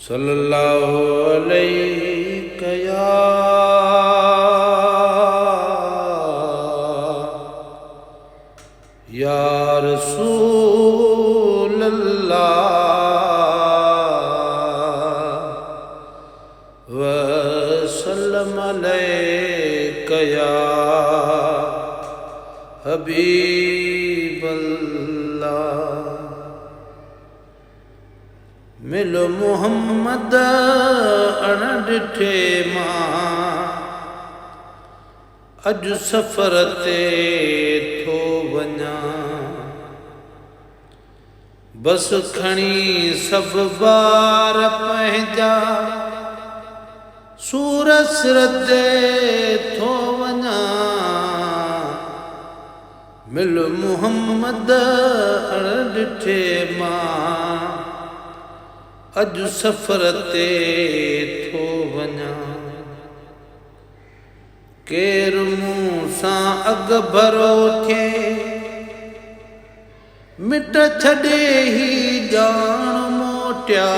सल्लल्लाहु अलैहि या रसूल अल्लाह वसल्लम अलैका या हबीब अल्लाह। मिल मुहम्मद अण ॾिठे मां अॼु सफ़र ते थो वञां, बस खणी सभु ॿार पंहिंजा सूरत ते थो वञां। मिल मुहम्मद अण ॾिठे मां अॼु सफ़र ते थो वञां। केरु मूं सां अॻ भरो थिए मिट छॾे ही ॼाण मोटिया।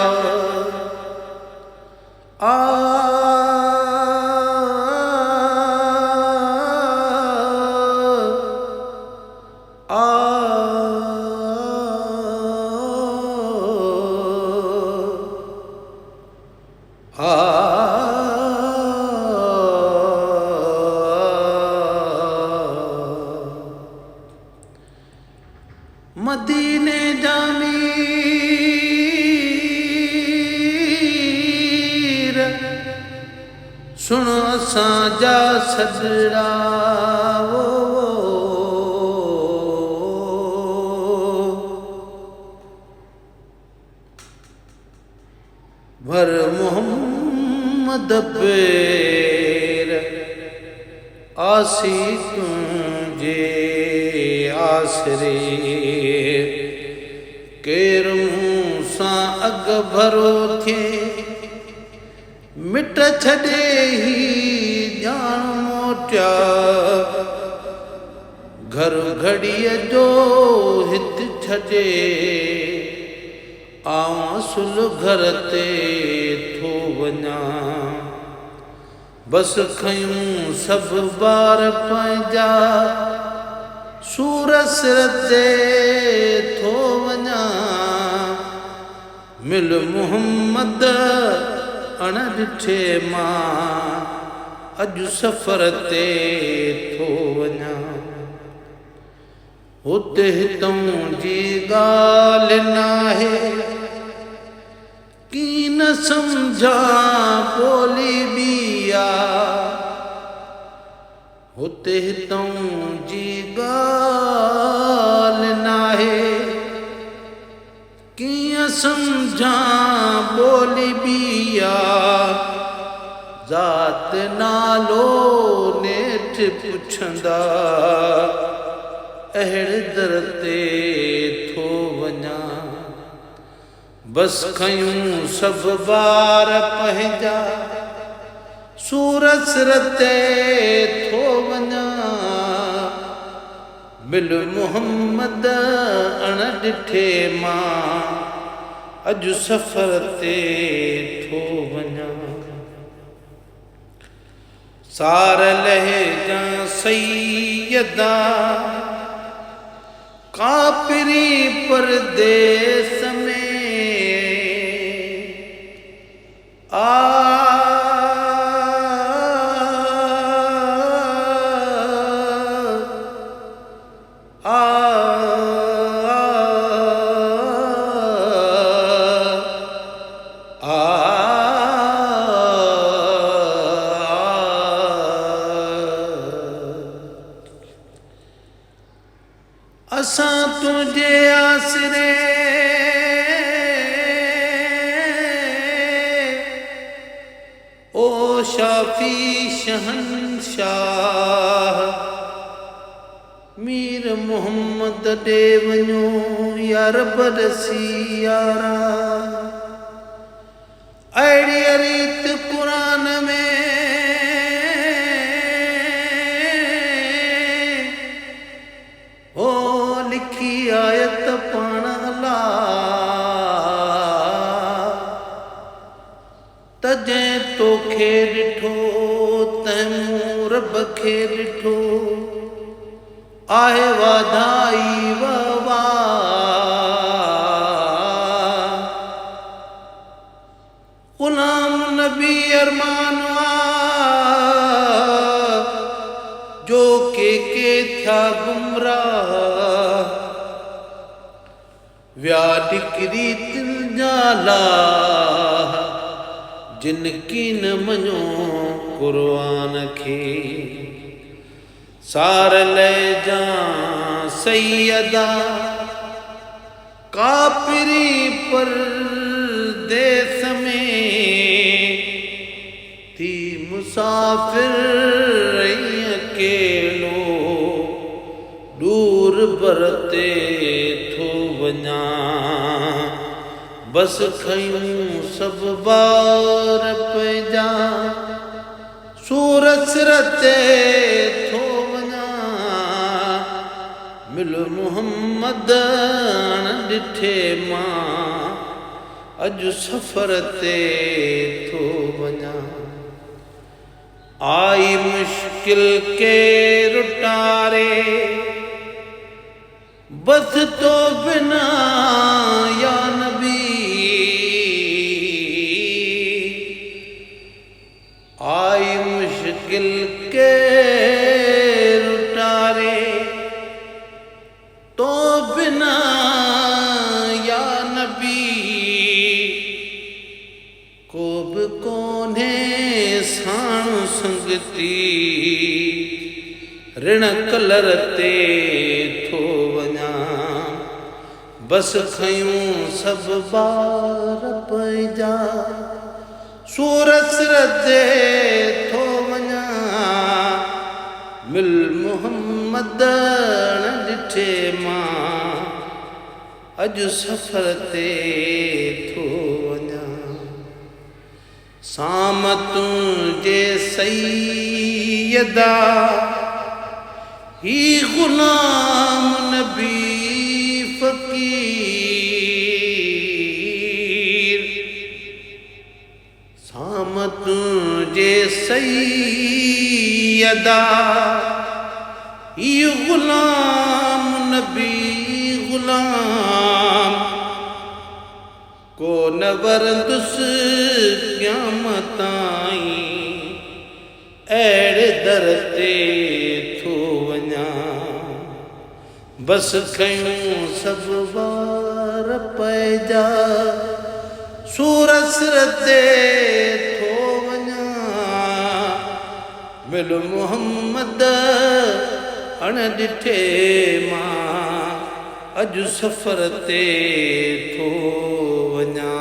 मदीने जामीर सुन असांजा सजड़ा भर मोहम्मद पेर आसी तुझे आसरे। केर मूं सां अॻ भरो थिए मिट छॾे ही ॼाण मोटिया। घर घड़ीअ जो हित छॾे आऊं असुल घर ते थो वञां। बस खयूं सभु ॿार पंहिंजा सूरत ते थो वञां। मिल मुहम्मद अण ॾिठे मां अॼु सफ़र ते थो वञां। हुते हितों जी ॻाल्हि नाहे की न सम्झा ॿोली ॿी आ। हुते हितों जी ॻाल्हि नाहे कीअं सम्झा ॿोली ॿी आ। ज़ात नालो नेठ पुछंदा अहिड़े दर ते थो वञां। बस खयूं सभु ॿार पंहिंजा सूरत ते थो वञां। मिल मुहम्मद अण ॾिठे मां अॼु सफ़र ते थो वञां। सार लहजा सैयदा कापिरी परदेस में असां तुझे आसरे ओ शाफी शहंशाह। मीर मोहम्मद ॾे वञो यार बरसी यारा। अहिड़ी रीत क़ुरान में लिखी आयत पाण अल्लाह तोखे ॾिठो तंहिं मूं रब खे ॾिठो आहे वाधाई वाह ग़ुलाम नबी अरमान जो के थिया गुमराह व्या निकिरी दिल जाला जिन की न मञो क़ुर्आन खे सार ले जा सैयदा कापिरी परदेस में थी मुसाफिर अकेलो दूर बरते थो वञा बस खयूं सब बार पैजा सूरत सिरते थो वञा मिल मुहम्मद ॾिठे मां अॼु सफ़र ते थो वञा आई मुश्किल के रुटारे बस तो बिना या नबी आई मुश्किल के रुटारे तो बिना या नबी को बि कोन्हे साणु संगती ऋण कलर ते थो वञा बस खयूं सब बार पैजा सूरत सिरते थो वञा मिल मुहम्मद ॾिठे मां अॼु सफ़र ते थो वञा सामतूं जे सैयदा ही ग़ुलाम नबी फ़कीर सामतूं जे सैयदा ही ग़ुलाम नबी ग़ुलाम को न वरंदुसि क़यामत ताईं अहिड़े दर ते थो वञा बस खयूं सब वार पैजा सूरत सिरते थो वञा मिल मुहम्मद ॾिठे मां अॼु सफ़र ते थो वञा